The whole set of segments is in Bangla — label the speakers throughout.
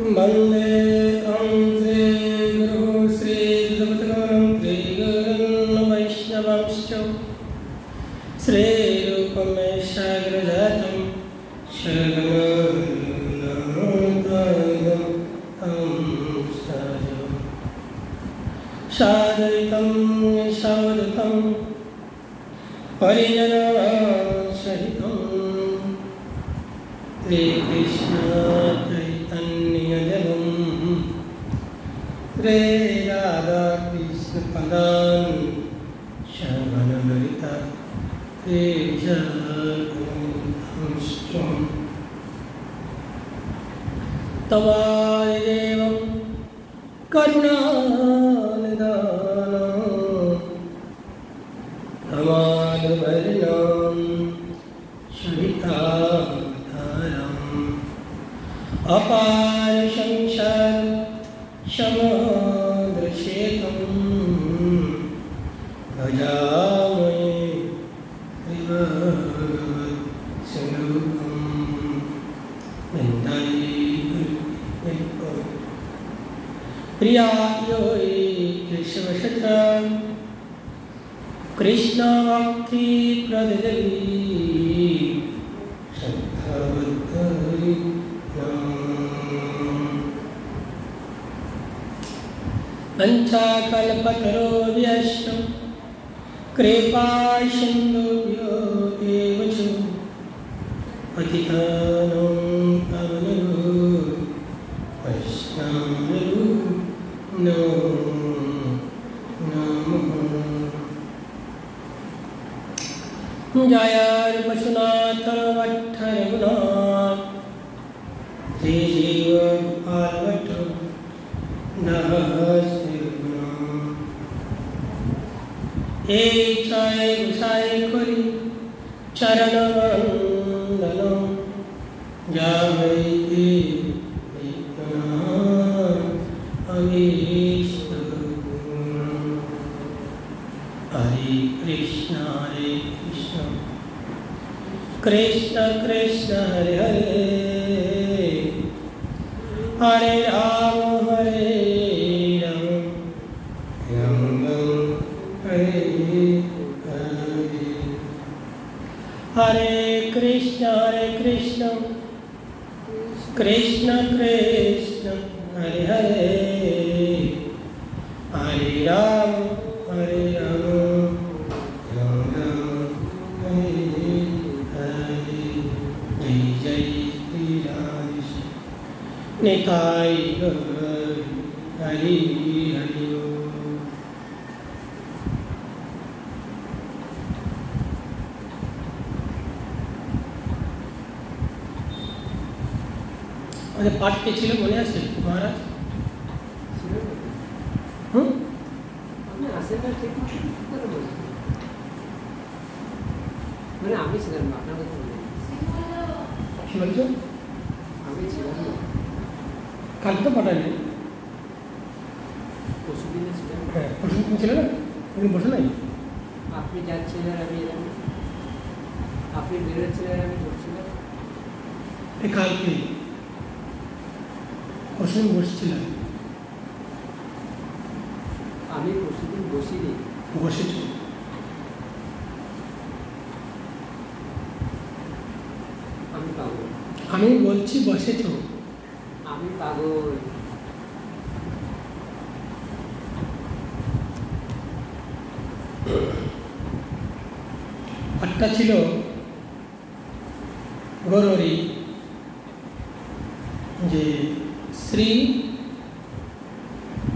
Speaker 1: वंदे श्री गुरु श्री जगद्गुरुं श्री गुरुं वैष्णवंश्च श्री रूपं साग्रजातं सादरितं सावधतं परिजनसहितं श्री कृष्ण चैतन्यदेवं श्री राधा कृष्ण पदान् शरणगलिता श्री जगन्नाथं तवादेवं करुणानिधानं तमालवर्णं शमितावतारम् अपार संसार समुद्रसेतुं भजामहे श्रीवत्सरूपं प्रियाय केशवशत्र कृष्ण भक्ति प्रददेवी श्रद्धावतारी पंचाकल्पतरुभ्यश्च कृपासिन्धुभ्यो एव च पतितानां पावनेभ्यो वैष्णवेभ्यो नमः। जय पशुनाथ भट्ट रघुनाथ श्री जीव गोपाल भट्ट चाय गुसाई करी चरण वंदन जावैते अभीष्ट हरे कृष्ण कृष्ण कृष्ण हरे हरे हरे राम हरे कृष्ण कृष्ण कृष्ण हरे हरे हरे राम राम राम हरे हरे जय जय श्री राधे निताय हरि हरि पाठ के छिलो मने आछे महाराज
Speaker 2: আমি আসেন না ঠিক মতো করে বলি মানে আমি ছিলাম না আপনার কথা বলি
Speaker 1: কি বলছো
Speaker 2: আমি ছিলাম না
Speaker 1: কাল তো পাঠালে
Speaker 2: পশুদিনে ছিলাম
Speaker 1: হ্যাঁ পশুদিন ছিল না তুমি বসে নাই
Speaker 2: আপনি যাচ্ছিলেন আমি এলাম আপনি বেরোচ্ছিলেন আমি ঢুকছিলাম
Speaker 1: এই কালকে পশুদিন বসছিলাম
Speaker 2: আমি পশুদিন বসিনি
Speaker 1: বসেছ
Speaker 2: আমি পাগল
Speaker 1: আমি বলছি বসেছ
Speaker 2: আমি পাগল
Speaker 1: একটা ছিল গৌরী যে শ্রী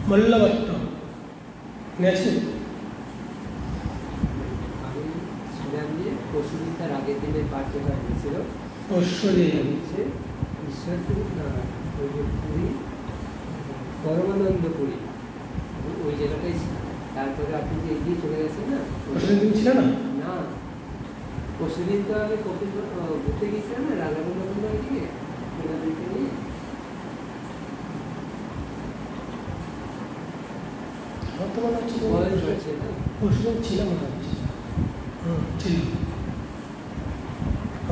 Speaker 1: মল্লভট্ট গেছে
Speaker 2: আমি ছিলাম যে পশুদিন তার আগের দিনের পাঠ যেটা হয়েছিল
Speaker 1: ঐশ্বরী
Speaker 2: হচ্ছে ঈশ্বরপুর ওই যে পুরী পরমানন্দপুরী ওই জায়গাটাই ছিল তারপরে আপনি যে এগিয়ে চলে গেছেন না
Speaker 1: ঐশ্বরী তুমি ছিল না
Speaker 2: না পশুদিন তো আমি কপিল ঘুরতে গেছিলাম না রাধাবল্লভ এদিকে ওনাদেরকে নিয়ে
Speaker 1: বর্তমানে হচ্ছে
Speaker 2: বয়স হচ্ছে না
Speaker 1: ঐশ্বরী ছিল মনে হচ্ছে ছিল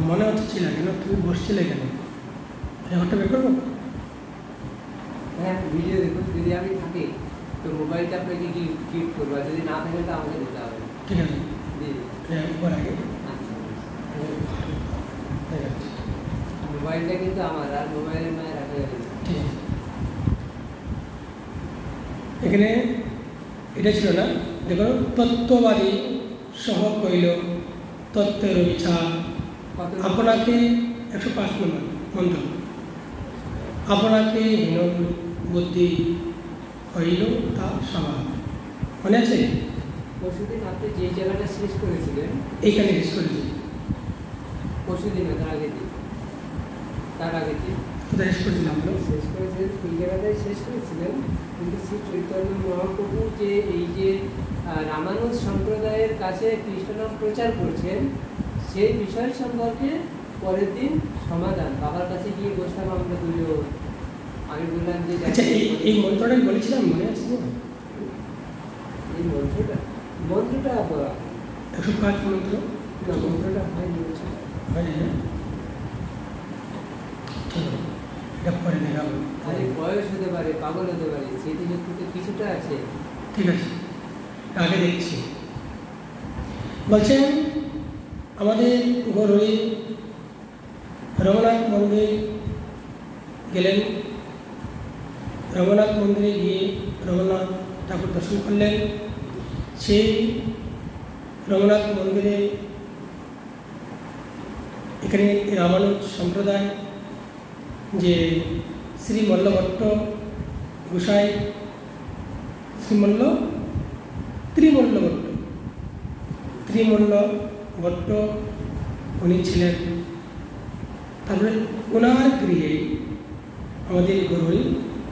Speaker 1: মনে হচ্ছে ছিল কেন তুমি বসছিলে কেন ঘরটা বের করবো
Speaker 2: হ্যাঁ ভিডিও দেখুন, যদি আমি থাকি তো মোবাইলটা আপনাকে গিফট করবো, আর যদি না থাকে তো আমাকে দিতে হবে।
Speaker 1: ঠিক আছে,
Speaker 2: দিয়ে দিন।
Speaker 1: উপর আগে
Speaker 2: আচ্ছা,
Speaker 1: ঠিক আছে,
Speaker 2: মোবাইলটা কিন্তু আমার, আর মোবাইলের মায়ের রাখা যাবে না।
Speaker 1: ঠিক আছে। এখানে এটা ছিল না, দেখো তত্ত্ববাদী সহ কইল তত্ত্বের বিচার
Speaker 2: কত
Speaker 1: আপনাকে 105 নম্বর মন্ত্র, আপনাকে হীন বুদ্ধি হইল তা স্বভাব। মনে আছে?
Speaker 2: পরশুদিন আপনি যে জায়গাটা শেষ করেছিলেন,
Speaker 1: এইখানে শেষ করেছি।
Speaker 2: পরশুদিন না, তার আগের দিন, তার আগের দিন
Speaker 1: কোথায় শেষ করেছিলাম আমরা?
Speaker 2: শেষ করেছিলেন, এই জায়গাটায় শেষ করেছিলেন। কিন্তু শ্রী চৈতন্য মহাপ্রভু যে এই যে রামানুজ সম্প্রদায়ের কাছে খ্রিস্টনাম প্রচার করছেন, সেই বিষয় সম্পর্কে পরের দিন সমাধান বাবার কাছে গিয়ে বসলাম আমরা দুজন। আমি বললাম যে
Speaker 1: আচ্ছা, এই মন্ত্রটাই বলেছিলাম, মনে আছে তো?
Speaker 2: এই মন্ত্রটা
Speaker 1: 105 মন্ত্র
Speaker 2: না, মন্ত্রটা হয়নি বলছে।
Speaker 1: হয় না? ঠিক আছে, এটা পরে দেখাবো।
Speaker 2: আরে বয়স হতে পারে, পাগল হতে পারে, স্মৃতিশক্তিতে কিছুটা আছে।
Speaker 1: ঠিক আছে, আগে দেখছি। বলছেন আমাদের গৌরী রঘুনাথ মন্দির গেলেন, রঘুনাথ মন্দিরে গিয়ে রঘুনাথ ঠাকুর দর্শন করলেন। সেই রঘুনাথ মন্দিরে এখানে রামানুজ সম্প্রদায় যে শ্রী মল্লভট্ট গোসাই, ত্রিমল্ল ভট্ট উনি ছিলেন। তারপরে ওনার গৃহে আমাদের গৌরী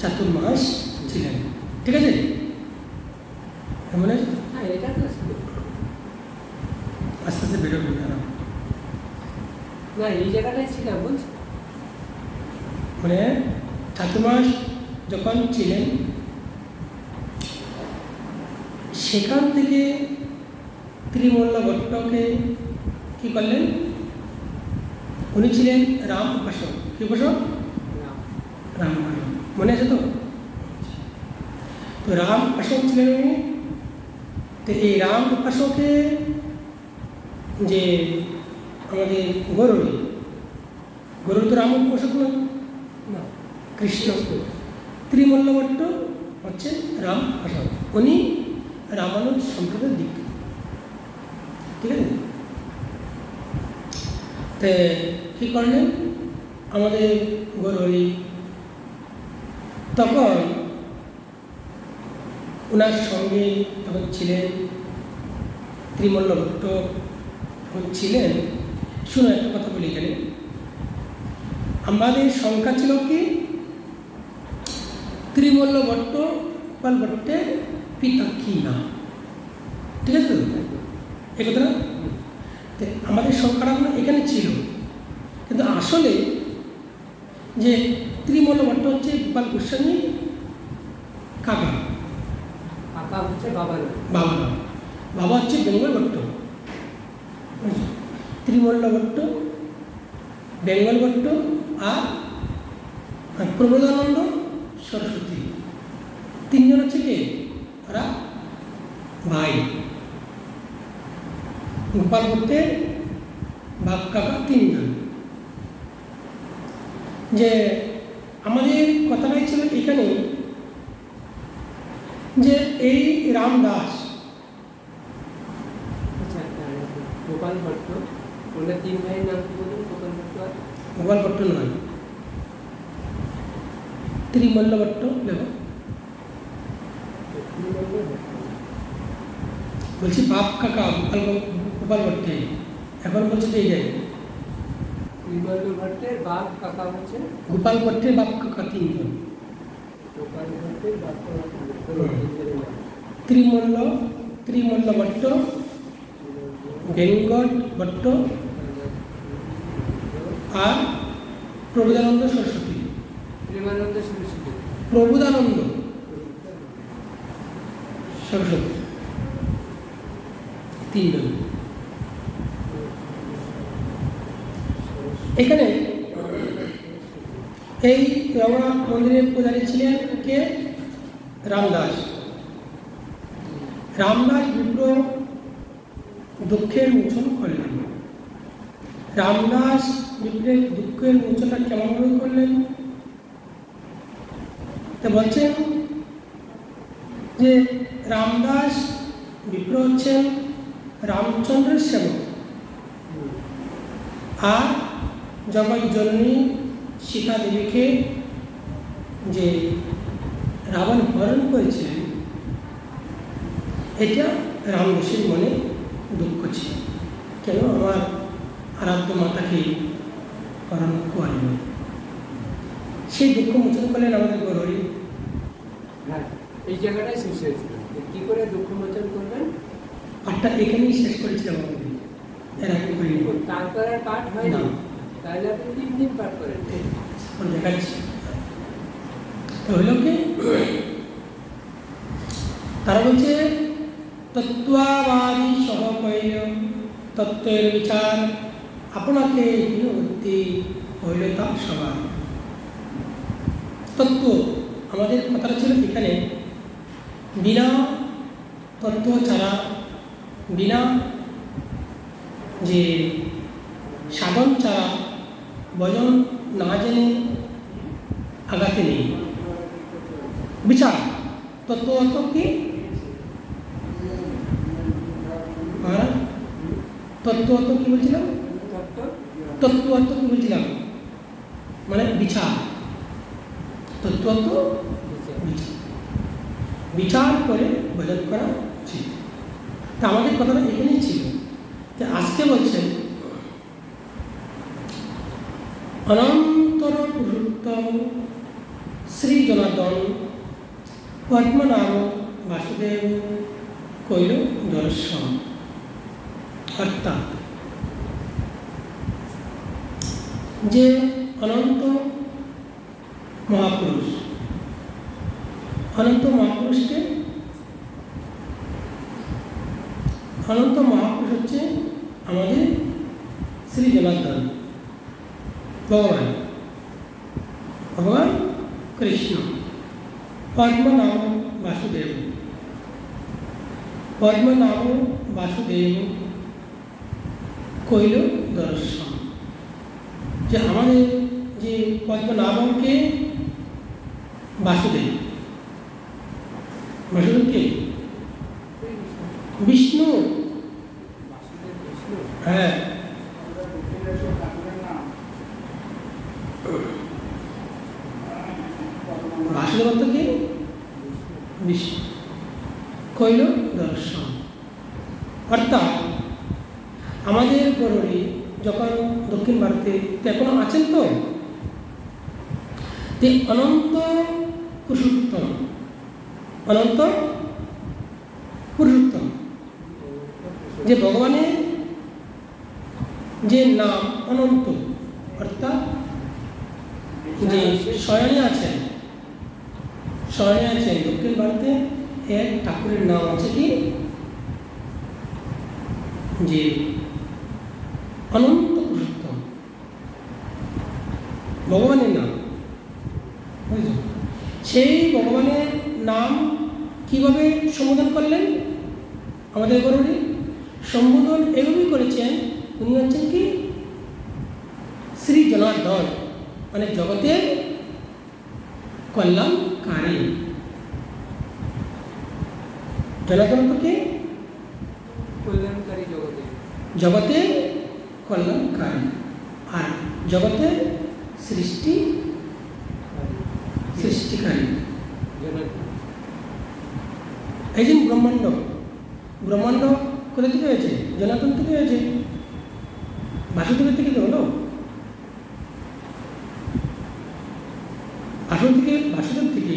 Speaker 1: চাতুর্মাস ছিলেন। ঠিক আছে, এমন আছে?
Speaker 2: হ্যাঁ, এটা তো ছিল।
Speaker 1: আস্তে আস্তে বেরোবে না,
Speaker 2: না, এই জায়গাটাই ছিলাম বলছি।
Speaker 1: মানে চাতুর্মাস যখন ছিলেন সেখান থেকে ত্রিমল্ল ভট্টকে কি করলেন? উনি ছিলেন রাম উপাসক। কি উপাসক? রাম উপাসক। মনে আছে তো? তো রাম উপাসক ছিলেন উনি। তো এই রাম উপাসকে যে আমাদের গৌরী তো রাম উপাসক নয়,
Speaker 2: না,
Speaker 1: কৃষ্ণ। ত্রিমল্ল ভট্ট হচ্ছেন রাম উপাসক, উনি রামানুজ সম্প্রদায়ের দিক। ঠিক আছে, তো কী করলেন আমাদের গৌরী? তখন ওনার সঙ্গে তখন ছিলেন ত্রিমল্ল ভট্ট, তখন ছিলেন। শুনো একটা কথা বলি এখানে, আমাদের সংখ্যা ছিল কি? ত্রিমল্ল ভট্ট গোপাল ভট্টের পিতা কি না? ঠিক আছে তো, এই কথাটা? আমাদের সংখ্যাটা এখানে ছিল, কিন্তু আসলে যে ত্রিমল্ল ভট্ট হচ্ছে গোপাল গোস্বামী কাকা,
Speaker 2: কাকা হচ্ছে বাবার নাম।
Speaker 1: বাবা নাম, বাবা হচ্ছে বেঙ্গল ভট্ট। ত্রিমল্ল ভট্ট, বেঙ্গল ভট্ট আর প্রবোধানন্দ সরস্বতী, তিনজন হচ্ছে কে? ওরা ভাই। গোপাল ভট্টের বাপ কাকা তিনজন। যে আমাদের কথাটাই ছিল এখানে যে এই রামদাস,
Speaker 2: আচ্ছা, গোপাল ভট্ট বলে তিন ভাইয়ের নাম কি বলুন? গোপাল ভট্ট আর
Speaker 1: গোপাল ভট্ট নয়, ত্রিমল্ল ভট্ট দেখো বলছি, বাপ কাকা গোপাল ভট্টে। এখন বলছে যে এই
Speaker 2: ত্রিমল্ল ভট্টের বাপ কাকা হচ্ছে
Speaker 1: গোপাল ভট্টের বাপ কাকা তিনজন।
Speaker 2: গোপাল ভট্টের বাপ কাকা
Speaker 1: ত্রিমল্ল ভট্ট, বেঙ্গল ভট্ট আর প্রবোধানন্দ সরস্বতী।
Speaker 2: প্রেমানন্দ সরস্বতী,
Speaker 1: প্রবোধানন্দ সরস্বতী তিনজন। এখানে এই রঘুনাথ মন্দিরের পূজারী ছিলেন কে? রামদাস। রামদাস বিপ্র দুঃখের মোচন করলেন। রামদাস বিপ্রের দুঃখের মোচনটা কেমনভাবে করলেন? তা বলছেন যে রামদাস বিপ্র হচ্ছেন রামচন্দ্রের সেবক, আর জগৎ জননী সীতা দেবীকে যে রাবণ হরণ করেছিলেন, এটা রামদাসের মনে দুঃখ ছিল, কেন আমার আরাধ্য মাতাকে হরণ করল। সেই দুঃখ মোচন করলেন আমাদের গৌরী।
Speaker 2: হ্যাঁ, এই জায়গাটাই শেষ হয়েছিল। কি করে দুঃখ মোচন করবেন?
Speaker 1: পাঠটা এখানেই শেষ করেছিলাম আমাদের, এর আগে করিনি।
Speaker 2: তারপরে পাঠ হয় না, তাহলে আপনি 3 দিন পাঠ করেন।
Speaker 1: দেখাচ্ছি তো হইল কি, তারা বলছে তত্ত্বাবাদী সহ কইল তত্ত্বের বিচার আপনাকে হীনবুদ্ধি হইল তা সবার। তত্ত্ব আমাদের কথাটা ছিল এখানে, বিনা তত্ত্ব ছাড়া, বিনা যে সাধন ছাড়া ভজন না জেনে আগাতে নেই। বিচার তত্ত্ব অর্থ কি? তত্ত্ব অর্থ কি বলছিলাম? তত্ত্ব অর্থ কি বলছিলাম? মানে বিচার। তত্ত্ব অর্থ বিচার, বিচার করে ভজন করা উচিত। তা আমাদের কথাটা এখানেই ছিল। যে আজকে বলছেন অনন্তর পুরুষোত্তম শ্রী জনার্দন পদ্মনাভ বাসুদেব কৈল দর্শন। অর্থাৎ যে অনন্ত মহাপুরুষ, অনন্ত মহাপুরুষকে, অনন্ত মহাপুরুষ হচ্ছে আমাদের শ্রী জনার্দন ভগবান, ভগবান কৃষ্ণ। পদ্মনাভ বাসুদেব, পদ্মনাভ বাসুদেব কৈল দর্শন। যে আমাদের যে পদ্মনাভকে বাসুদেব, বাসুদেবকে বিষ্ণু, হ্যাঁ বাসুদেব অর্থ কি? বিষ্ণু। কৈল দর্শন অর্থাৎ আমাদের গৌরী যখন দক্ষিণ ভারতে এখনো আছেন, তো অনন্ত পুরুষোত্তম, অনন্ত পুরুষোত্তম যে ভগবানের যে নাম অনন্ত, অর্থাৎ যে শয়নে আছেন, শয়নে আছেন দক্ষিণ ভারতে এক ঠাকুরের নাম আছে কি? যে অনন্ত পুরুষোত্তম, ভগবানের নাম। বুঝলেন? সেই ভগবানের নাম কিভাবে সম্বোধন করলেন আমাদের গৌরী? সম্বোধন এভাবেই করেছেন, উনি হচ্ছেন কি? শ্রী জনার্দন, মানে জগতের কল্যাণকারী। জনার্দন তো কি?
Speaker 2: কল্যাণকারী, জগতে
Speaker 1: জগতের কল্যাণকারী, আর জগতের সৃষ্টি সৃষ্টিকারী। এই যে ব্রহ্মাণ্ড, ব্রহ্মাণ্ড কোথা থেকে হয়েছে? জনার্দন থেকে হয়েছে, বাসুদেবের থেকে তো হলো। বাসুদেব থেকে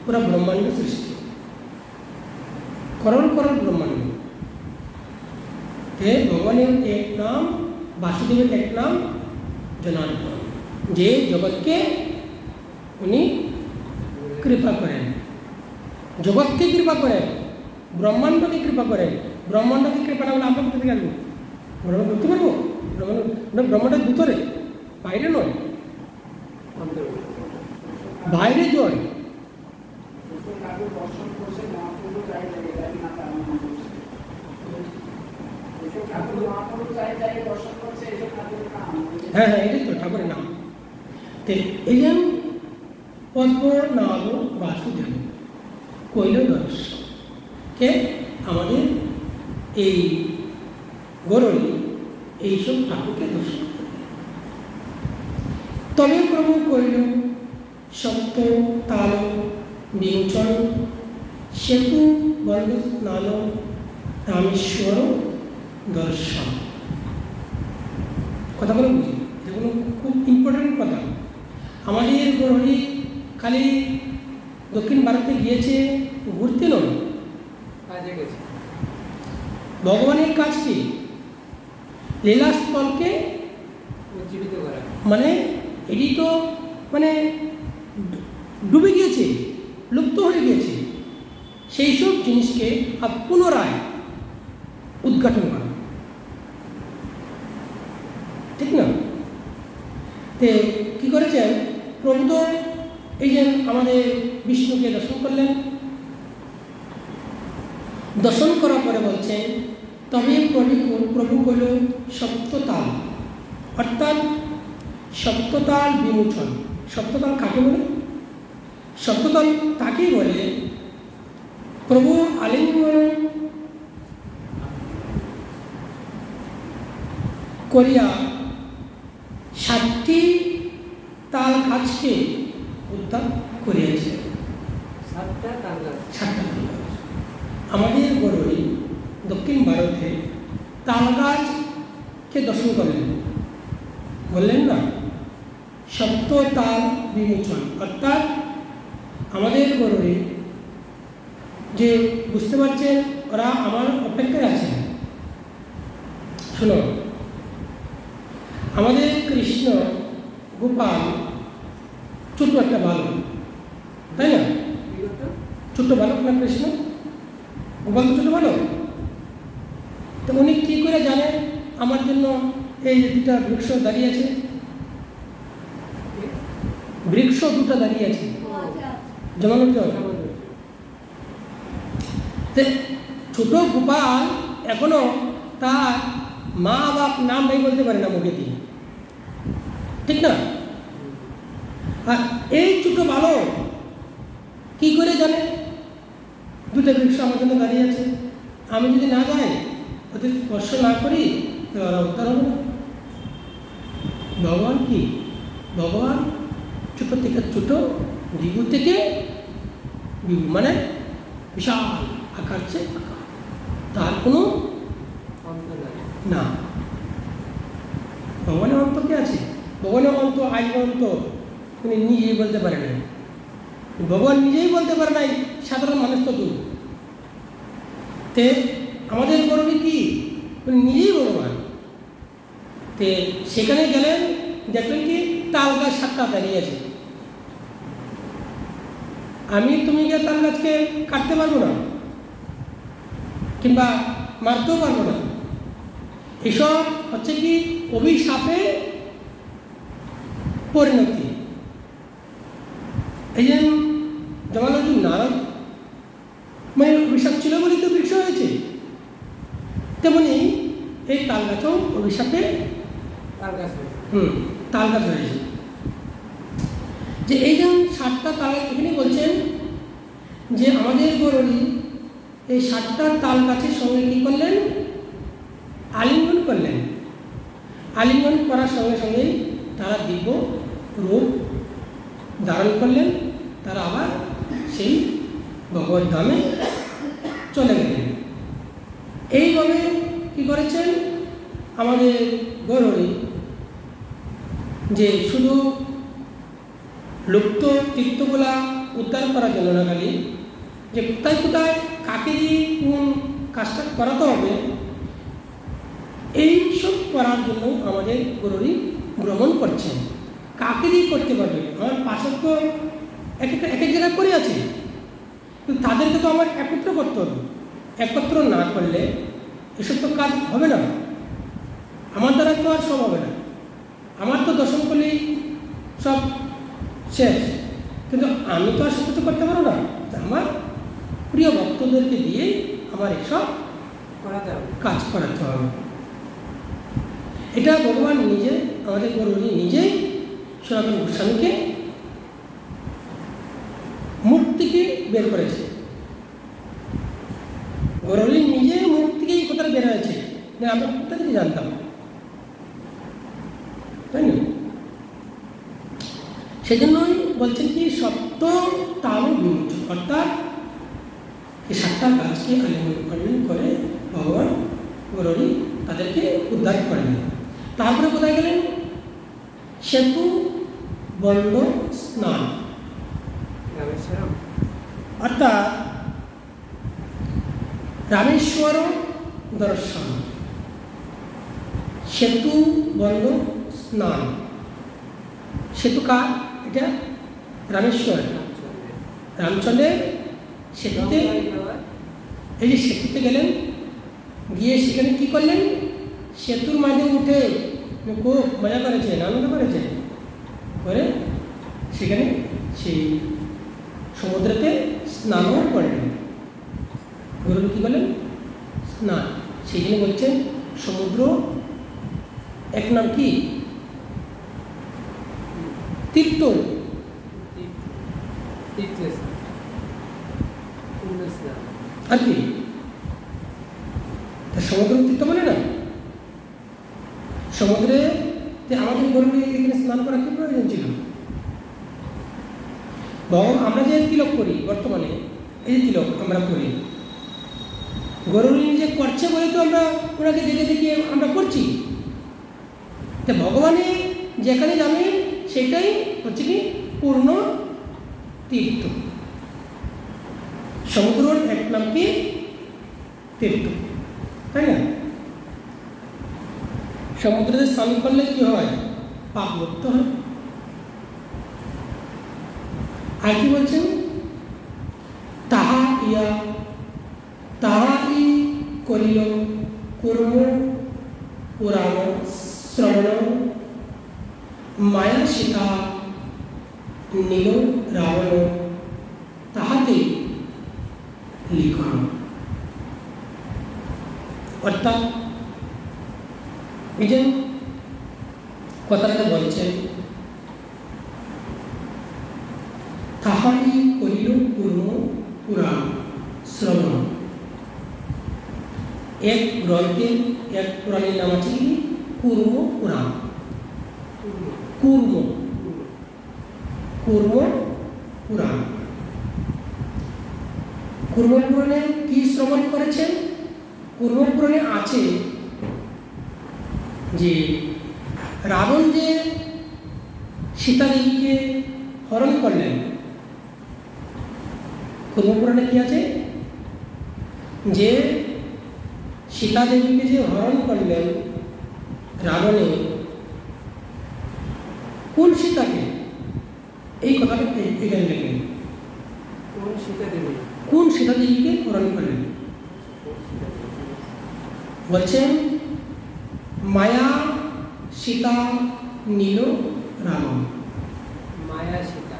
Speaker 1: পুরা ব্রহ্মাণ্ড সৃষ্টি, করল করল ব্রহ্মাণ্ড। ভগবানের এক নাম, বাসুদেবের এক নাম জনার্দন, যে জগৎকে উনি কৃপা করেন, জগৎকে কৃপা করেন, ব্রহ্মাণ্ডকে কৃপা করেন। ব্রহ্মাণ্ডকে কৃপা না হলে আমরা কোথা থেকে আসবো? ব্রহ্মাণ্ড ঢুকতে পারবো? ব্রহ্মাণ্ডের ভিতরে, বাইরে নয়, বাইরে জয়। হ্যাঁ হ্যাঁ, এটাই তো ঠাকুরের নাম। তো এই যে পদ্মনাভ বাসুদেব কৈল দর্শন কে আমাদের এই গরলি এইসব ঠাকুরকে দর্শন করে। তবে প্রভু কৈল সপ্ত তাল বিমোচন সেতু বন্ধ স্নান রামেশ্বর দর্শন। কথাগুলো বুঝি, এগুলো খুব ইম্পর্টেন্ট কথা। আমাদের গরলি খালি দক্ষিণ ভারতে গিয়েছে ঘুরতে নয়,
Speaker 2: কাজে গেছে।
Speaker 1: ভগবানের কাজ কি? লীলাস্থলকে
Speaker 2: উজ্জীবিত করা,
Speaker 1: মানে এটি তো মানে ডুবে গিয়েছে, লুপ্ত হয়ে গিয়েছে, সেই সব জিনিসকে পুনরায় উদ্ঘাটন করা, ঠিক না? তে কী করেছেন প্রভু? তো এই যে আমাদের বিষ্ণুকে দর্শন করলেন, দর্শন করার পরে বলছেন তবে প্রভু কইল সপ্ততাল, অর্থাৎ সপ্ততাল বিমোচন। সপ্ততাল কাকে বলে? সপ্ততাল তাকেই বলে প্রভু আলিঙ্গন করিয়া 7টি তাল গাছকে উদ্ধার করিয়াছে।
Speaker 2: 7টা তাল গাছ।
Speaker 1: আমাদের গরুড়ি দক্ষিণ ভারতে তাল গাছকে দর্শন করলেন, বললেন না সপ্ত তাল বিমোচন, অর্থাৎ আমাদের গরুড়ি যে বুঝতে পারছেন ওরা আমার অপেক্ষায় আছে। শোনো, আমাদের কৃষ্ণ গোপাল ছোট্ট একটা বালক, তাই না? ছোট্ট বালক না কৃষ্ণ? গোপাল তো ছোট বালক। তো উনি কী করে জানেন আমার জন্য এই যে দুটা বৃক্ষ দাঁড়িয়ে আছে? বৃক্ষ দুটা দাঁড়িয়ে আছে জমানোর জন্য। ছোট গোপাল এখনো তার মা বাপ নাম নাই বলতে পারে না মুখে দিয়ে, ঠিক না? আর এই ছোট বালক কি করে জানে দুটো বৃক্ষ আমার জন্য দাঁড়িয়ে আছে? আমি যদি না যাই, ওদের স্পর্শ না করি, তাহলে ওরা উদ্ধার হবে না। ভগবান কি? ভগবান ছোট থেকে ছোট, বিভু থেকে বিভু, মানে বিশাল আকার চেয়ে আকার, তার কোনো না। ভগবানের অন্ত কে আছে? ভগবানের অন্ত আইবন্ত উনি নিজেই বলতে পারে নাই। ভগবান নিজেই বলতে পারে নাই, সাধারণ মানুষ তো দূর। তে আমাদের গরুড়ি কি? উনি নিজেই ভগবান। তে সেখানে গেলেন, দেখলেন কি তাল গাছ 7টা দাঁড়িয়ে আছে। আমি তুমি গিয়ে তাল গাছকে কাটতে পারবো না, কিংবা মারতেও পারবো না। এসব হচ্ছে কি অভিশাপে পরিণতি। এই যে জমালুদ্দিন নারদ মানে অভিশাপ ছিল বলেই তো বৃক্ষ হয়েছে, তেমনি এই তাল গাছও অভিশাপে তাল গাছ হয়েছে। যে এই যে 7টা তাল গাছ এখানে বলছেন যে আমাদের গরুড়ি এই 7টা তাল গাছের সঙ্গে কী করলেন? আলিঙ্গন করলেন। আলিঙ্গন করার সঙ্গে সঙ্গেই তারা দিব্য রূপ ধারণ করলেন, তারা আবার সেই ভগবত ধামে চলে গেলেন। এইভাবে কি করেছেন আমাদের গরুড়ি, যে শুধু লুপ্ত তীর্থগুলা উদ্ধার করার জন্য না, খালি যে কোথায় কোথায় কাকে দিয়ে কোন কাজটা করাতে হবে, এইসব করার জন্য আমাদের গরুড়ি ভ্রমণ করছেন। কাকে দিয়ে করতে পারবে? আমার পাশে তো এক এক জায়গায় করে আছে, কিন্তু তাদেরকে তো আমার একত্র করতে হবে। একত্র না করলে এসব তো কাজ হবে না, আমার দ্বারা তো আর সব হবে না। আমার তো দর্শন করলেই সব শেষ, কিন্তু আমি তো আর সব কিছু করতে পারবো না। আমার প্রিয় ভক্তদেরকে দিয়েই আমার এসব কাজ করাতে হবে। এটা ভগবান নিজে, আমাদের গৌরী নিজেই সনাতন গোস্বামীকে মুখ থেকে বের করেছে। গৌরী নিজে মুখ থেকে এই কথাটা বের হয়েছে, আমরা কোথা থেকে জানতাম, তাই না? সেই জন্যই বলছেন কি সপ্ত তাল বিমোচন, অর্থাৎ এই 7টা গাছকে আলিঙ্গন করে ভগবান গৌরী তাদেরকে উদ্ধার করলেন। তারপরে কোথায় গেলেন? সেতু বন্ধ স্নান, অর্থাৎ রামেশ্বর দর্শন, সেতু বন্ধ স্নান। সেতু কার? এটা রামেশ্বর, রামচন্দ্রের সেতুতে। এই যে সেতুতে গেলেন, গিয়ে সেখানে কি করলেন? সেতুর মাঝে উঠে খুব মজা করেছেন, আনন্দ করেছেন, করে সেখানে সেই সমুদ্রতে স্নানও করলেন। গরু কী করলেন? স্নান। সেই জন্য বলছেন সমুদ্র এক নাম কি? তীর্থ। আর কি সমুদ্র তীর্থ বলে না? সমুদ্রে আমাদের গরু এখানে স্নান করা কি প্রয়োজন ছিল? আমরা যে তিলক করি বর্তমানে, এই তিলক আমরা করি, গরু নিজে করছে বলে তো আমরা ওনাকে দেখে দেখে আমরা করছি। তা ভগবানে যেখানে যাবেন সেটাই হচ্ছে কি পূর্ণ তীর্থ। সমুদ্রের এক নাম কি? তীর্থ, তাই না? সমুদ্রে স্নান করলে কি হয়? পাপ মুক্ত হয়। আর কি বলছেন? তাহাই করিল কর্ম পুরাণ শ্রবণ, মায়া সীতা নীল রাবণ, তাহাতে লিখন। অর্থাৎ এই যে কথাটা বলছেন, তাহাই করিল কর্ম পুরাণ শ্রবণ। এক গ্রন্থের, এক পুরাণের নাম আছে কি? কুর্ম পুরাণ। কুর্ম পুরাণ। কুর্ম পুরাণে কি শ্রবণ করেছেন? কুর্ম পুরাণে আছে যে রাবণ যে সীতা দেবীকে হরণ করলেন। কুর্ম পুরাণে কি আছে? যে সীতা দেবীকে যে হরণ করলেন রাবণে, কোন সীতাকে? এই কথাটা এখানে লেখেন। কোন সীতা দেবীকে হরণ করলেন? বলছেন মায়া সীতা নীল রাবণ।
Speaker 2: মায়া সীতা,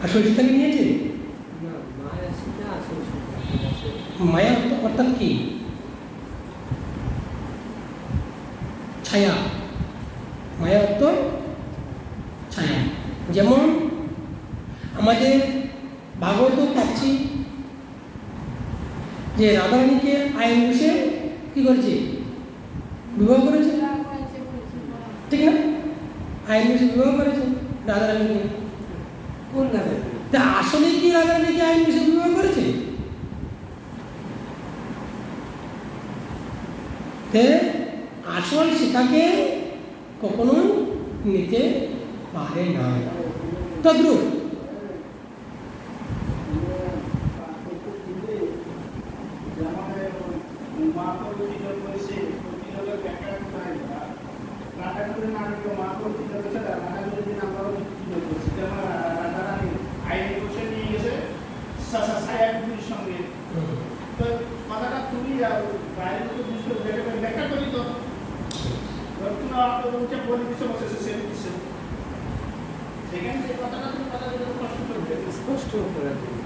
Speaker 1: আসল সীতাকে নিয়েছে?
Speaker 2: মায়া সীতা আসল সীতা।
Speaker 1: মায়া অর্থাৎ কি? ছায়া। মায়া অর্থ ছায়া। যেমন আমাদের ভাগবত পাচ্ছি যে রাধারানীকে আইন বসে কি করেছে? বিবাহ করেছে, ঠিক না? আইন বসে বিবাহ করেছে রাধারানীকে।
Speaker 2: কোন রাধারানী?
Speaker 1: তা আসলে কি রাধারানীকে আইন বসে বিবাহ করেছে? আসল সীতাকে কখনো নিতে পারে না। তদ্রূপ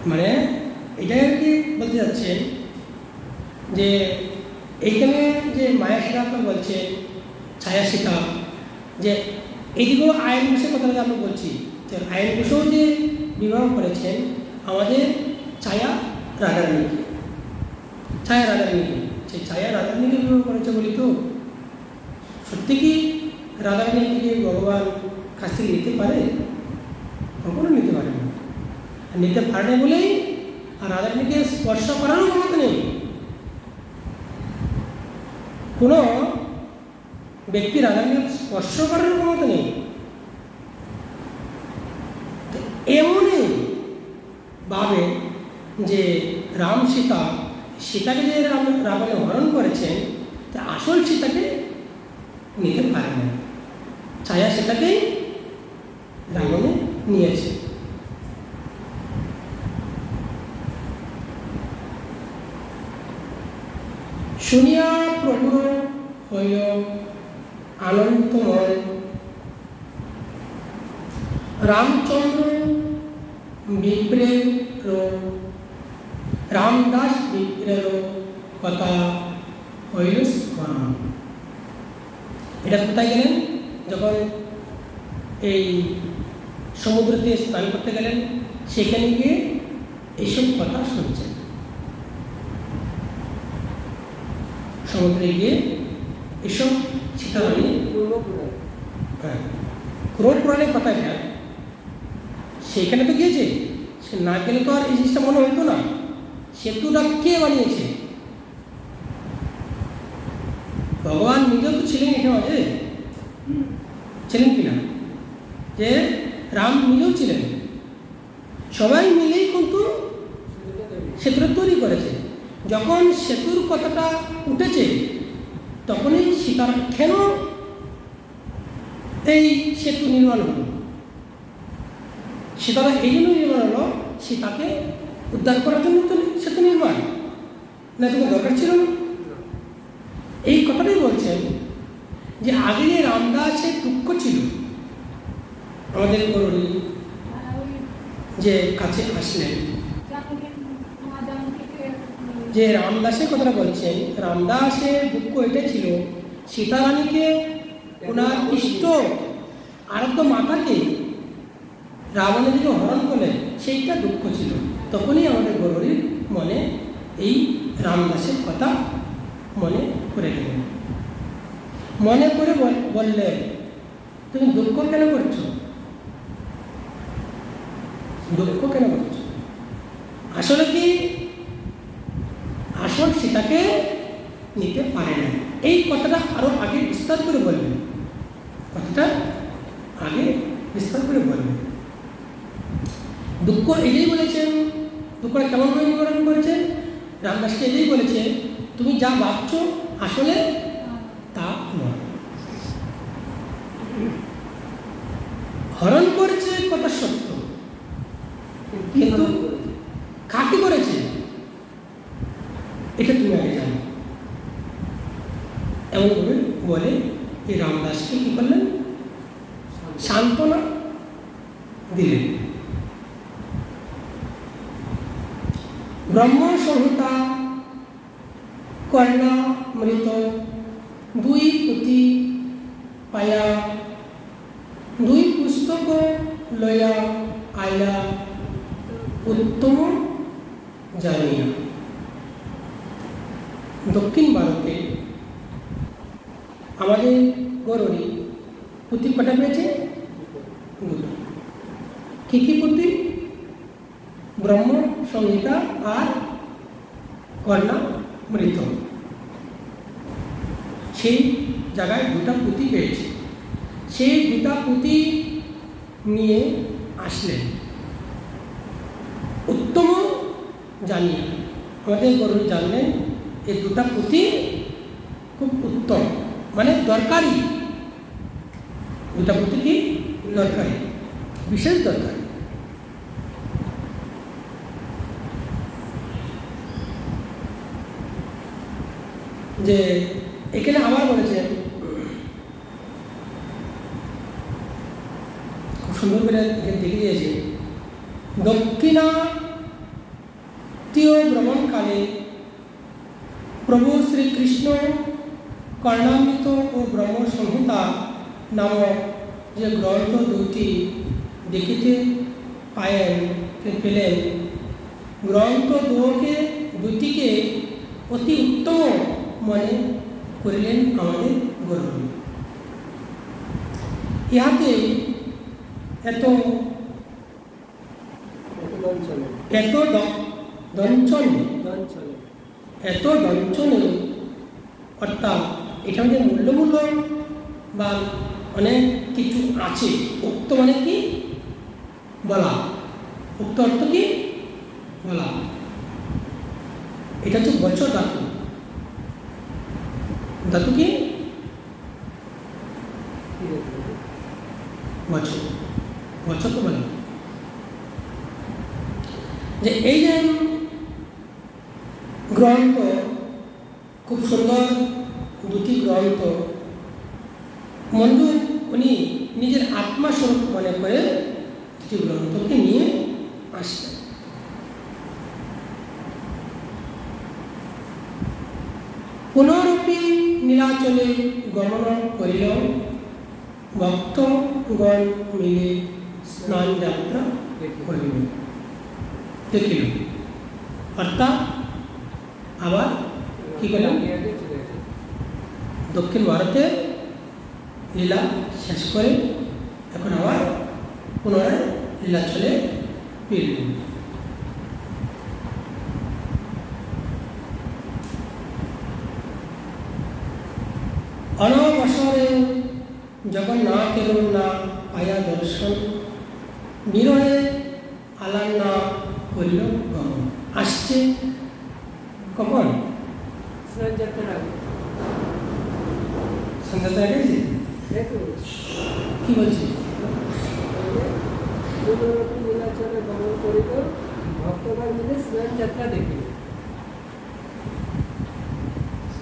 Speaker 1: মানে এটাই আর কি বলতে যাচ্ছেন যে এইখানে যে মায়া সীতা বলছে, ছায়া সীতা, যে এইদিকেও আইন বিষয়ে কথাটা আমরা বলছি, যে আইন বিষয়েও যে বিবাহ করেছেন আমাদের ছায়া রাধারানীকে, ছায়া রাধারানীকে, সেই ছায়া রাধারানীকে বিবাহ করেছে বলি তো সত্যি কি রাধারানী থেকে ভগবান কাছ থেকে নিতে পারে? কখনো নিতে পারে না। নিতে পারে না বলেই আর রাধারানীকে স্পর্শ করারও ক্ষমতা নেই। কোনো ব্যক্তি রাধারানীকে স্পর্শ করার ক্ষমতা নেই। এমনই ভাবে যে রাম সীতা, সীতাকে যে রাবণে হরণ করেছেন, তা আসল সীতাকে নিতে পারে না, ছায়া সীতাকেই রাবণে নিয়েছে। শুনিয়া প্রভুর হইল আনন্দময়, রামচন্দ্র বিপ্রের রামদাস বিপ্রের কথা হইল স্মরণ। এটা কোথায় গেলেন? যখন এই সমুদ্রতে স্নান করতে গেলেন, সেখানে গিয়ে এইসব কথা শুনছেন। সমুদ্রে গিয়ে এসব সীতারানী ক্রোধ পুরাণের কথা, এটা সেইখানে তো গিয়েছে, সে না গেলে তো আর এই জিনিসটা মনে হইতো না। সেতুটা কে বানিয়েছে? ভগবান নিজেও তো ছিলেন এখানে মাঝে, ছিলেন কিনা? যে রাম নিজেও ছিলেন, সবাই মিলেই কিন্তু সেতুটা তৈরি করেছে। যখন সেতুর কথাটা উঠেছে তখনই সীতার কেন এই সেতু নির্মাণ হলো? সীতারা এই জন্য নির্মাণ হলো, সীতাকে উদ্ধার করার জন্য তো সেতু নির্মাণ, না তোমার দরকার ছিল না? এই কথাটাই বলছেন যে আগে যে রামদাসের দুঃখ ছিল আমাদের গরুড়ি যে কাছে আসলেন, যে রামদাসের কথাটা বলছেন, রামদাসের দুঃখ এটাই ছিল সীতারানীকে ওনার ইষ্ট আরাধ্য মাতাকে রাবণের দিকে হরণ করলেন, সেইটা দুঃখ ছিল। তখনই আমাদের গরুড়ির মনে এই রামদাসের কথা মনে করে গেলেন। মনে করে বললেন, তুমি দুঃখ কেন করছো? দুঃখ কেন করছো? আসলে কি আসল সীতাকে নিতে পারে না। এই কথাটা আরো আগে বিস্তার করে বলবেন, কথাটা আগে বিস্তার করে বলবেন। দুঃখ এটাই বলেছেন, দুঃখটা কেমন করে নিবারণ করেছেন? রামদাসকে এটাই বলেছে, তুমি যা ভাবছো আসলে তা নয়। হরণ করেছে কথা সত্য, কিন্তু কাকে করেছে এটা তুমি আগে জানো। এমনভাবে বলে এই রামদাসকে কি করলেন? সান্ত্বনা দিলেন। ব্রহ্ম সংহিতা কর্ণামৃত দুই পুঁথি পায়া, দুই পুস্তক লয়া আইলা উত্তম জানিয়া। দক্ষিণ ভারতে আমাদের গরুড়ি পুঁথি কটা পেয়েছে? দুটো। কী কী পুঁথি? ব্রহ্ম সংহিতা আর কর্ণামৃত। সেই জায়গায় দুটা পুঁথি পেয়েছে। সেই দুটা পুঁথি নিয়ে আসলেন উত্তম জানিয়া। আমাদের গরুড়ি জানলেন এই দুটা পুঁথি খুব উত্তম, মানে দরকারি। দুটা পুঁথি কি দরকারি, বিশেষ দরকারি। যে এখানে আবার বলেছেন, খুব সুন্দর করে এখানে দেখে দিয়েছে, দক্ষিণাতীয় ভ্রমণকালে প্রভু শ্রীকৃষ্ণ কর্ণামৃত ও ব্রহ্ম সংহিতা নামক যে গ্রন্থ দুটি দেখিতে পেলেন, গ্রন্থ দুটিকে অতি উত্তম মনে করিলেন আমাদের গৌরব। ইহাতে এত দঞ্চনে অর্থাৎ এটা যে মূল্য বা অনেক কিছু আছে। উক্ত মানে কি? বলা। উক্ত অর্থ কি? বলা। এটা হচ্ছে বচন ধাতু। ধাতু কি? বচন। বচন তো বলে যে এই যে গ্রন্থ, খুব সুন্দর দুটি গ্রন্থ, মন্ডু উনি নিজের আত্মাস্বরূপ মনে করে দুটি গ্রন্থকে নিয়ে আসলেন। পুনরূপী নীলাচলে গমন করিল, ভক্তগণ মিলে স্নান যাত্রা করিল, দেখিল। অর্থাৎ আবার কি করলাম? দক্ষিণ ভারতে লীলা শেষ করে এখন আবার পুনরায় লীলাচলে ফিরলেন। অনবসরে জগন্নাথের না পায়া দর্শন, বিরহে আলান্না করিল গমন। আসছে কখন?
Speaker 2: স্নানযাত্রার আগে।
Speaker 1: স্নানযাত্রা আগে কি বলছি?
Speaker 2: নীলাচলে গমন করিল, ভক্তগণ মিলে স্নান যাত্রা দেখিল।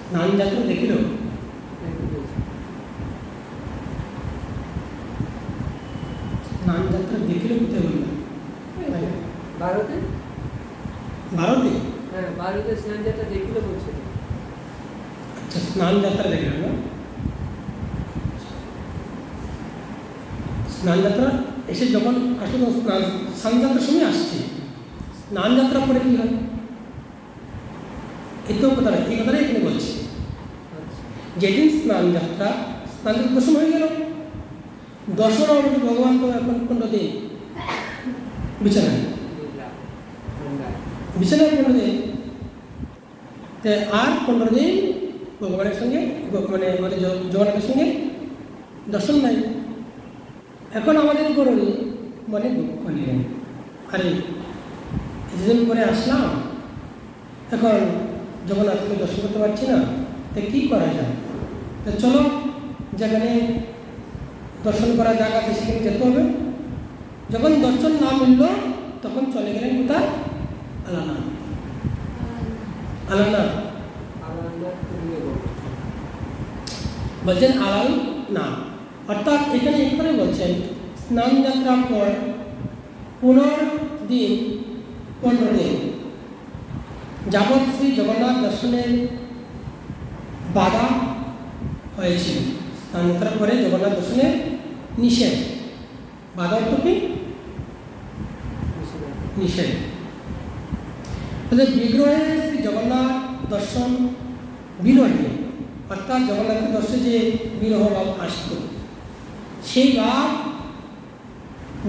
Speaker 1: স্নান যাত্রা দেখিল। স্নান যাত্রা দেখিল কোথায় বললাম?
Speaker 2: ভারতে।
Speaker 1: ভারতে?
Speaker 2: হ্যাঁ, ভারতে স্নান যাত্রা দেখিল বলছে।
Speaker 1: আচ্ছা, স্নান যাত্রা দেখিল না? স্নান যাত্রা এসে যখন আসলে স্নান যাত্রার সময় আসছে, স্নান যাত্রা পরে কি হয়? এতেও কথা নয়, এই কথাটাই এখানে বলছে। যেদিন স্নান যাত্রা দর্শন হয়ে গেল, দর্শন আমাদের ভগবান তো এখন 15 দিন বিছানায় 15 দিন, আর 15 দিন ভগবানের সঙ্গে মানে আমাদের জগন্নাথের সঙ্গে দর্শন নাই। এখন আমাদের করণী মনে দুঃখ নিলেন, আরে কিছুদিন পরে আসলাম, এখন জগন্নাথকে দর্শন করতে পারছি না, তো কী করা যায়? তো চলো যেখানে দর্শন করা জায়গা আছে সেখানে যেতে হবে। যখন দর্শন না মিলল তখন চলে গেলেন কোথায়? আলানাথ। আলানাথ বলছেন আলাল না, অর্থাৎ এখানে একবারে বলছেন স্নান যাত্রার পর 15 দিন যাবৎ শ্রী জগন্নাথ দর্শনের বাধা হয়েছিল। স্নান যাত্রার পরে জগন্নাথ দর্শনের নিষেধ। বাধা অর্থ কি? নিষেধ। বিগ্রহে শ্রী জগন্নাথ দর্শন বিরহে, অর্থাৎ জগন্নাথের দর্শনে যে বিরহ ভাব আসত, সেই ভাব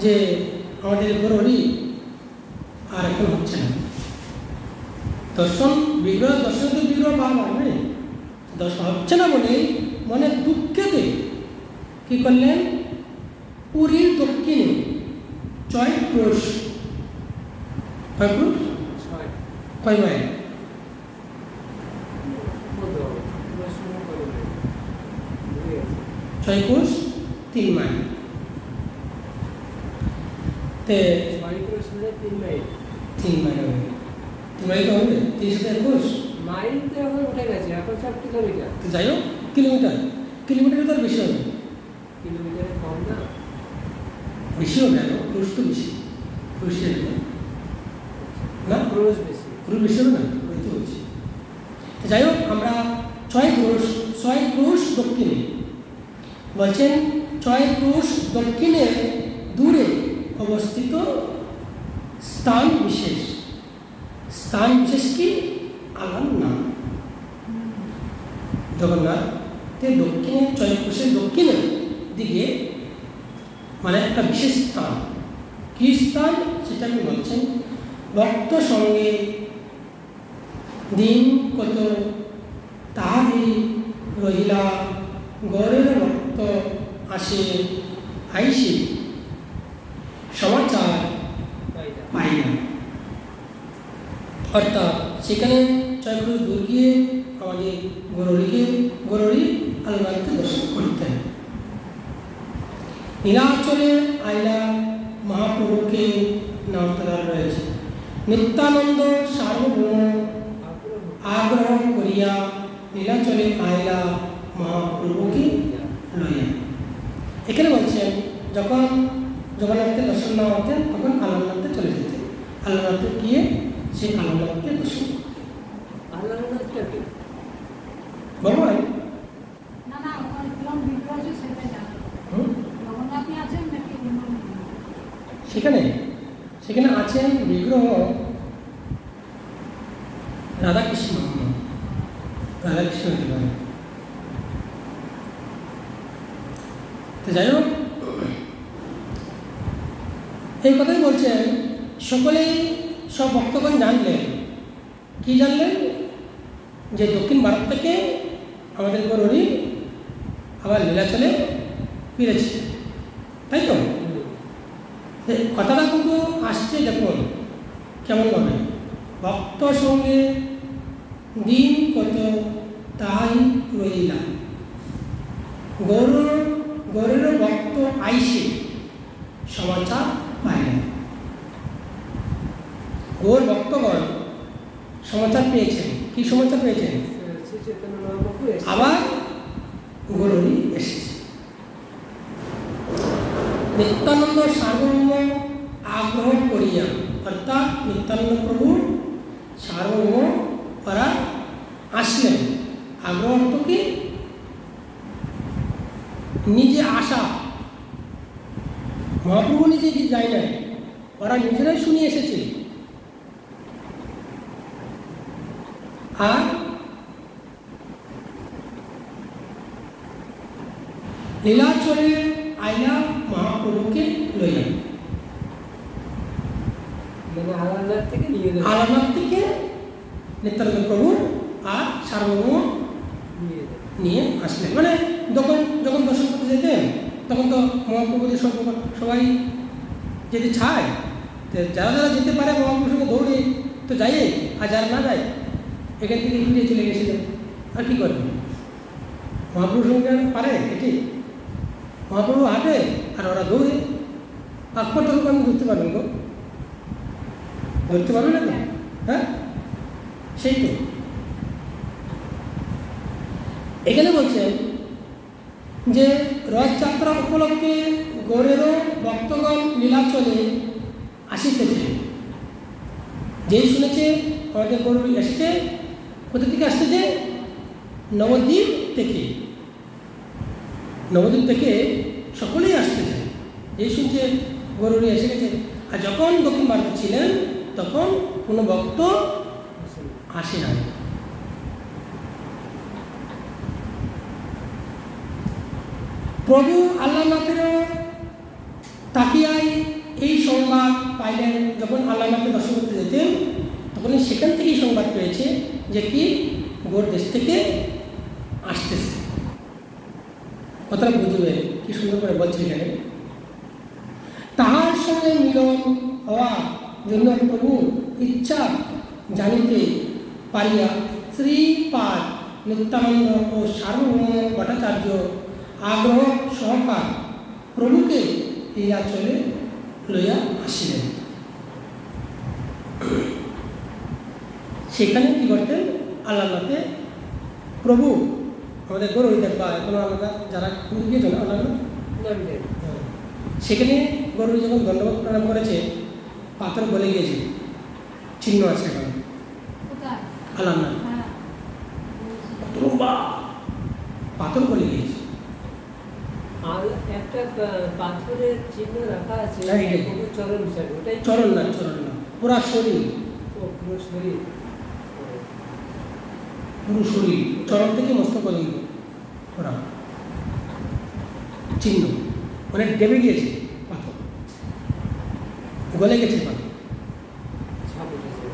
Speaker 1: যে আমাদের গৌরী আর এখন হচ্ছে না। দর্শন বিগ্রহ দর্শন তো বিগ্রহ ভাব আসবে, দর্শন হচ্ছে না বলে মনে দুঃখেতে কি করলেন? পুরীর দক্ষিণে 6 ক্রোশ, কয় মাইল? 6 ক্রোশ 3 মাইল।
Speaker 2: 3 মাইল।
Speaker 1: 3 মাইল হবে। 3 মাইল তো হবে 321
Speaker 2: মাইল তো এখন উঠে গেছে, এখন সব কিলোমিটার।
Speaker 1: তো যাই হোক, কিলোমিটার তো আর বেশি হবে।
Speaker 2: কিলোমিটারে কম না,
Speaker 1: বেশি হবে। ক্রোশ তো বেশি, ক্রোশ না,
Speaker 2: ক্রোশ বেশি,
Speaker 1: ক্রোশ বেশি হবে না, ওই তো বলছি। যাই হোক, আমরা 6 ক্রোশ দক্ষিণে বলছেন, 6 ক্রোশ দক্ষিণে দূরে অবস্থিত স্থান বিশেষ কি? আল্লাহর নাম। জগন্নাথের দক্ষিণে, 6 ক্রোশের দক্ষিণের দিকে মানে একটা বিশেষ স্থান। কি স্থান সেটা কি বলছেন? ভক্ত সঙ্গে দিন কত তাহারি রহিলা, গড়ের ভক্ত আসে আইসে সমাচার পাই না। অর্থাৎ সেখানে 6 ক্রোশ দূর গিয়ে আমাদের গৌরী আল্লাহকে দর্শন করতেন। নীলাচলে আইলা মহাপ্রভুকে নর্তদার রয়েছে। নিত্যানন্দ সার্বভৌম আগ্রহ করিয়া নীলাচলে আইলা মহাপ্রভুকে লইয়া। এখানে বলছেন, যখন জগন্নাথকে দর্শন না হতেন তখন আল্লাহনাথে চলে যেতেন। আল্লাহনাথে গিয়ে সেই আল্লাহনাথকে দর্শন করতেন।
Speaker 2: আল্লাহনাথটা কি?
Speaker 1: ভগবান সেখানে আছেন বিগ্রহ রাধাকৃষ্ণ। তো যাই হোক, এই কথাই বলছেন, সকলেই সব ভক্তগণ জানলেন। কি জানলেন? যে দক্ষিণ ভারত থেকে আমাদের গৌরী আবার লীলাচলে ফিরেছে, তাই তো? কথাটা কিন্তু আসছে, দেখুন কেমনভাবে, ভক্ত সঙ্গে দিন কত তাই রইলা, গৌরের ভক্ত আইসে সমাচার পাইলেন। গৌর ভক্তগণ সমাচার পেয়েছেন। কি সমাচার পেয়েছেন? আবার গৌরী এসেছে। নিত্যানন্দ সার্বভৌম আগ্রহ করিয়া, অর্থাৎ নিত্যানন্দ প্রভু সার্বভৌম ওরা আসলেন। আগ্রহ অর্থ কি? নিজে আসা। মহাপ্রভু নিজে কি যায় নাই, ওরা নিজেরাই শুনিয়ে এসেছে। আর লীলাচলে আইলা মহাপ্রভুকে লইয়া,
Speaker 2: মানে আলাদা থেকে
Speaker 1: নিত্যানন্দ প্রভু আর সার্বভৌম নিয়ে আসলেন। মানে যখন দর্শন করতে যেতেন তখন তো মহাপ্রভুদের সবাই যেতে চায়, যারা যারা যেতে পারে মহাপ্রভুর সঙ্গে দৌড়ে তো যাই, আর যারা না যায় এখান থেকে ফিরে চলে গেছিল। আর কি করবে? মহাপ্রভুর সঙ্গে পারে এটি? মহাপ্রভু হাঁটে আর ওরা দৌড়ে। পাসপোর্টটুকু আমি ধরতে পারবেন গো? ধরতে পারবে না তো? হ্যাঁ, সেই তো। এখানে বলছেন যে রথযাত্রা উপলক্ষে গৌরেরও ভক্তগণ লীলাচলে আসিতেছে। যেই শুনেছে আমাদের গৌরী এসছে, কোথা থেকে আসতেছে? নবদ্বীপ থেকে। নবদ্বীপ থেকে সকলেই আসতেছে। যেই শুনছে গৌরী এসে গেছে। আর যখন দক্ষিণ ভারতে ছিলেন তখন কোনো ভক্ত আসে না। প্রভু আল্লাহনাথের তাকিয়ায় এই সংবাদ পাইলেন। যখন আল্লাহনাথকে দর্শন করতে যেতেন তখন সেখান থেকেই সংবাদ পেয়েছে যে কি গৌর দেশ থেকে আসতেছে। কথাটা বুঝবেন, কি সুন্দর করে বলছে এখানে। তাহার সঙ্গে মিলন হওয়ার জন্য প্রভু ইচ্ছা জানিতে পারিয়া শ্রীপাদ নিত্যানন্দ ও সার্বভৌম ভট্টাচার্য আগ্রহ সহকার প্রভুকে লীলাচলে লইয়া আসিলেন। সেখানে কি করতেন? আল্লাহনাথে প্রভু আমাদের গৌরী দেখবা, এখন আলাদা যারা গিয়েছেন আল্লাহনাথ, সেখানে গৌরী যখন দণ্ডবোধ প্রণাম করেছে পাথর বলে গিয়েছে, চিহ্ন আছে এখন আল্লাহনাথ। পাথর গলে গিয়েছে।
Speaker 2: আর একটা পাথরের চিহ্ন রাখা আছে
Speaker 1: হ্যাঁ, এটাই।
Speaker 2: প্রভু চরণ হিসাবে, ওটাই
Speaker 1: চরণ না, পুরা শরীর,
Speaker 2: ও পুরো শরীর।
Speaker 1: পুরো শরীর চরণ থেকে মস্তক পর্যন্ত ওরা চিহ্ন, মানে দেবে গিয়েছে পাথর, গলে গেছে পাথর।
Speaker 2: ছাপ উঠেছে।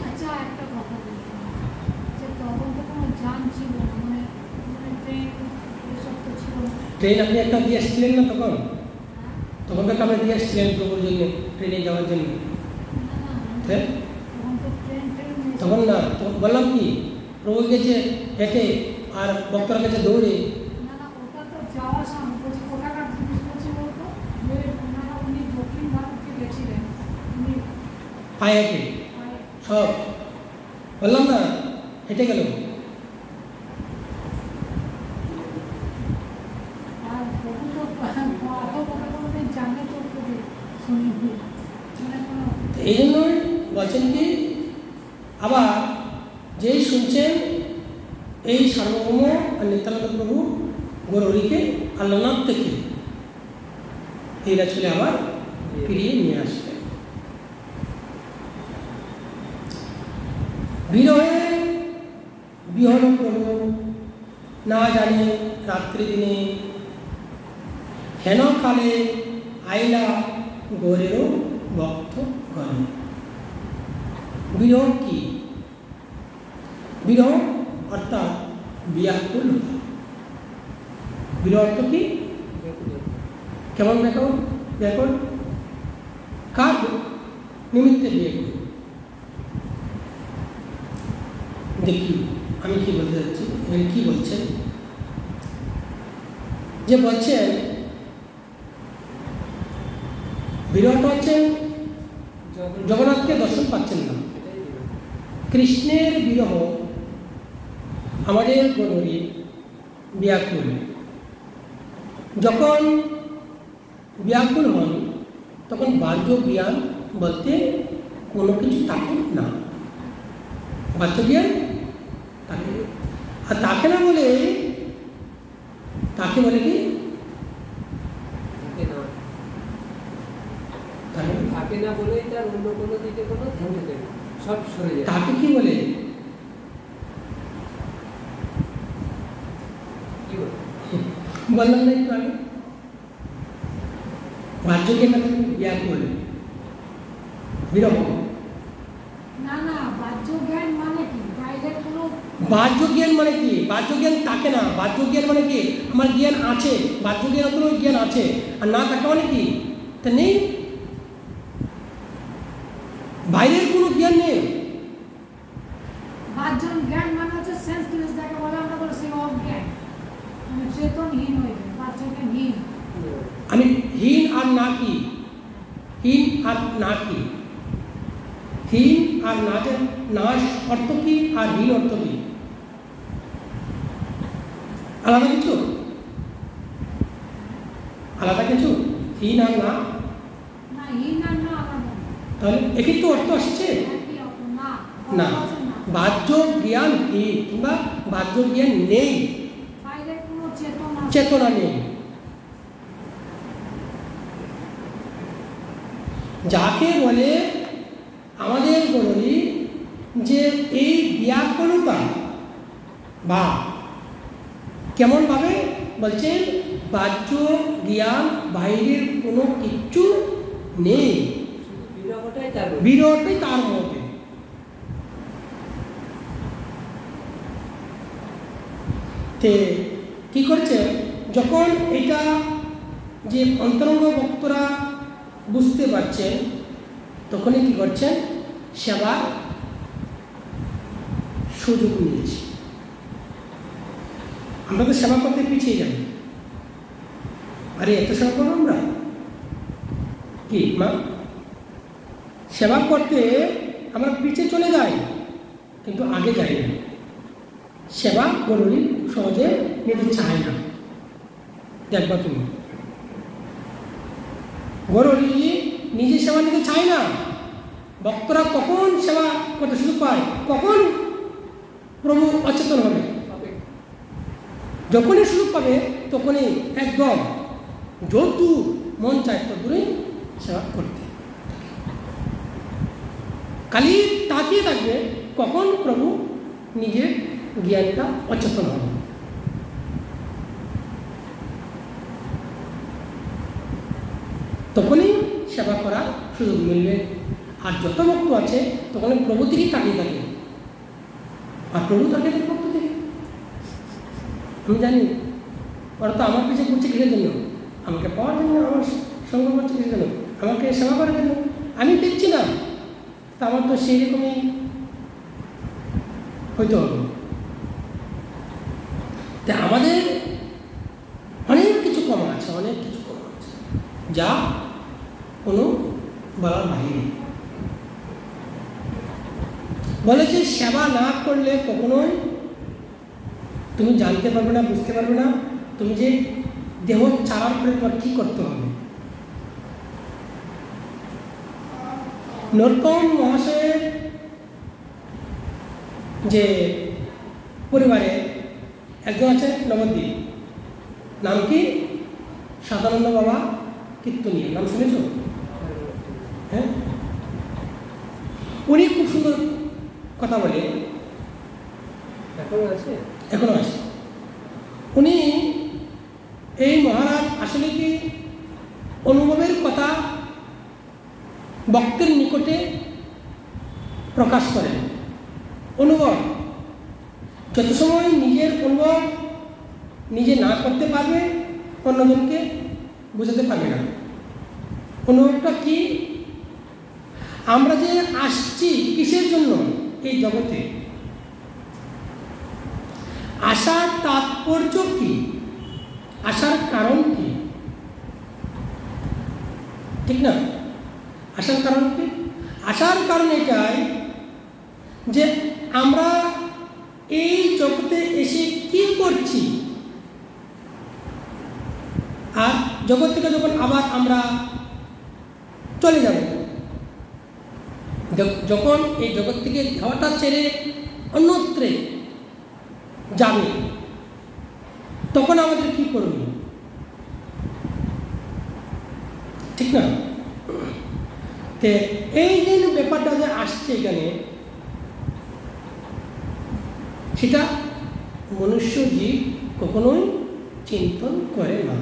Speaker 3: আচ্ছা একটা কথা বলছিলাম যে তখন তো কোনো যান ছিল না, মানে ট্রেন এসব তো ছিল না।
Speaker 1: ট্রেন আপনি একটা দিয়ে এসেছিলেন না তখন?
Speaker 3: হ্যাঁ?
Speaker 1: তখন তো আপনি দিয়ে এসেছিলেন প্রভুর জন্য, ট্রেনে যাওয়ার জন্য।
Speaker 3: না না
Speaker 1: হ্যাঁ?
Speaker 3: তখন তো ট্রেন
Speaker 1: তখন না, তখন বললাম কি প্রভু গেছে হেঁটে আর ভক্তরা গেছে দৌড়ে।
Speaker 3: না না ওটা তো যাওয়ার সময় বলছি, কোথাকার জিনিস বলছি বলতো যে ওনারা উনি দক্ষিণ ভারতকে গেছিলেন, উনি
Speaker 1: পায়ে হেঁটে সব বললাম না, হেঁটে গেল।
Speaker 3: আর প্রভু তো অত কথা কোনোদিন জানে তো প্রভু শুনিনি, মানে কোনো
Speaker 1: এই জন্যই বলছেন কি, আবার যেই শুনছেন এই সার্বভৌম আর নিত্যানন্দ প্রভু গৌরহরিকে আল্লাহনাথ থেকে এইরা চলে আবার ফিরিয়ে নিয়ে আসবে। বিরহে বিহন প্রভু না জানে রাত্রি দিনে, হেন কালে আইলা গৌরেরও ভক্ত গণে। বিরহ কি? বিরহ অর্থাৎ ব্যাকুলতা। বিরহ অর্থ কি? কেমন ব্যাকুল? ব্যাকুল কার নিমিত্তে বিয়ে করি? দেখি আমি কি বলতে যাচ্ছি, এখানে কি বলছেন, যে বলছেন বিরহটা হচ্ছে জগন্নাথকে দর্শন পাচ্ছেন না। কৃষ্ণের বিরহ আমাদের গৌরহরি ব্যাকুল। যখন ব্যাকুল হন তখন বাহ্য জ্ঞান বলতে কোনো কিছু থাকে না। বাহ্য জ্ঞান থাকে, আর তাকে না বলে তাকে বলে কি?
Speaker 2: থাকে না বলেই তার অন্য কোনো দিকে কোনো ধ্যান থাকে না, সব সরে যায়।
Speaker 1: তাকে কি বলে?
Speaker 2: কি বলে?
Speaker 1: বললাম না একটু আগে, বাহ্য জ্ঞান ব্যাকুল বিরহ।
Speaker 3: না না বাহ্য জ্ঞান মানে কি? বাইরের কোনো
Speaker 1: বাহ্য জ্ঞান মানে কি? বাহ্য জ্ঞান থাকে না। বাহ্য জ্ঞান মানে কি? আমার জ্ঞান আছে, বাহ্য জ্ঞান অত জ্ঞান আছে, আর না থাকে মানে কি? তা নেই, বাইরের কোনো জ্ঞান নেই।
Speaker 3: বাহ্য জ্ঞান মানে হচ্ছে সেন্সলেস, যাকে বলে আমরা বলি সে অজ্ঞান, মানে চেতনহীন হয়ে যায়, বাহ্য জ্ঞানহীন।
Speaker 1: আমি হীন আর না কি? হীন আর না কি? হীন আর না অর্থ কি আর হীন অর্থ কি? আলাদা কিছু? আলাদা কিছু? হীন আর না?
Speaker 3: না হীন আর না আলাদা,
Speaker 1: তাহলে একই তো অর্থ আসছে
Speaker 3: একই অর্থ না।
Speaker 1: না।
Speaker 3: অর্থ আছে না,
Speaker 1: বাহ্য জ্ঞান হীন কিংবা বাহ্য জ্ঞান নেই,
Speaker 3: বাইরের কোনো চেতনা
Speaker 1: চেতনা নেই। যাকে বলে আমাদের গৌরহরি যে এই ব্যাকুলতা বা কেমনভাবে বলছেন, বাহ্য জ্ঞান বাইরের কোনো কিচ্ছু নেই,
Speaker 2: শুধু বিরহটাই তার মধ্যে।
Speaker 1: বিরহটাই তার মধ্যে। তে কি করছে, যখন এটা যে অন্তরঙ্গ ভক্তরা বুঝতে পারছেন তখনই কি করছেন, সেবার সুযোগ নিয়েছে। আমরা তো সেবা করতে পিছিয়ে যাই, আরে এত সেবা করবো আমরা কি মা? সেবা করতে আমরা পিছিয়ে চলে যাই, কিন্তু আগে যাই না। সেবা গৌরহরি সহজে নিতে চায় না। দেখবা তুমি, গৌরহরি নিজে সেবা নিতে চায় না। ভক্তরা কখন সেবা করতে সুযোগ পায়, কখন প্রভু অচেতন হবে, যখনই সুযোগ পাবে তখনই একদম যত মন চায় তত দূরেই সেবা করতে, খালি তাকিয়ে থাকবে কখন প্রভু নিজের জ্ঞানটা অচেতন হবে। তখনই সেবা করার সুযোগ মিলবে। আর যত ভক্ত আছে তখন প্রভু থেকেই তাকিয়ে থাকে, আর প্রভু তাকিয়ে থাকে ভক্ত থেকে। আমি জানি ওরা তো আমার পিছিয়ে ঘুরছে কিসের জন্য, আমাকে পাওয়ার জন্য, আমার সঙ্গ করছে কিসের জন্য, আমাকে সেবা করার জন্য। আমি দেখছি না, তা আমার তো সেই রকমই হইতে হবে। তা আমাদের অনেক কিছু কমা আছে, অনেক কিছু কমা আছে, যা কোনো বলার বাইরে। বলেছে সেবা না করলে কখনোই তুমি জানতে পারবে না, বুঝতে পারবে না তুমি যে দেহ ছাড়ার পরে তোমার কী করতে হবে। নরোত্তম মহাশয়ের যে পরিবারে একজন আছে নবদ্বীপ, নাম কি? সাদানন্দ বাবা কীর্তনীয়, নাম শুনেছ? হ্যাঁ, উনি খুব সুন্দর কথা বলে,
Speaker 2: এখনো আছে,
Speaker 1: এখনো আছে। উনি এই মহারাজ আসলে কি অনুভবের কথা ভক্তের নিকটে প্রকাশ করেন। অনুভব যত সময় নিজের অনুভব নিজে না করতে পারবে অন্যজনকে বোঝাতে পারবে না। অনুভবটা কি? আমরা যে আসছি কিসের জন্য এই জগতে, আসার তাৎপর্য কি, আসার কারণ কি, ঠিক না? আসার কারণ কি? আসার কারণ এটাই যে আমরা এই জগতে এসে কি করছি, আর জগৎ থেকে যখন আবার আমরা চলে যাব, যখন এই জগৎ থেকে দেহটা ছেড়ে অন্যত্রে যাবে, তখন আমাদের কি করবে, ঠিক না? তে এই যে ব্যাপারটা যে আসছে এখানে, সেটা মনুষ্য জীব কখনোই চিন্তন করে না।